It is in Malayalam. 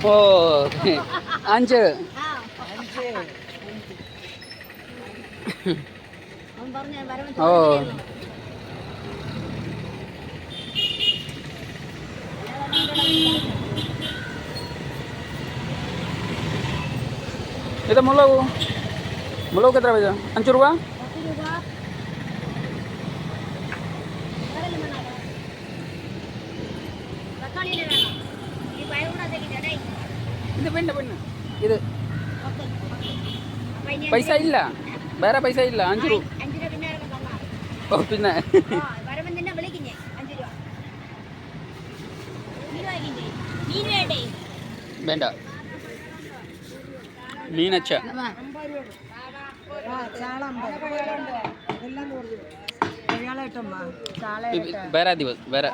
ഓ 5. ഓ ഇത് മുളക് എത്ര പൈസ? 5 രൂപ. ഇത് പിന്നെ ഇത് പൈസ ഇല്ല, വേറെ പൈസ ഇല്ല. 5 രൂപ. ഓ പിന്നെ വേണ്ട മീനച്ച ಬೇರೆ ದಿವಸ ಬೇರೆ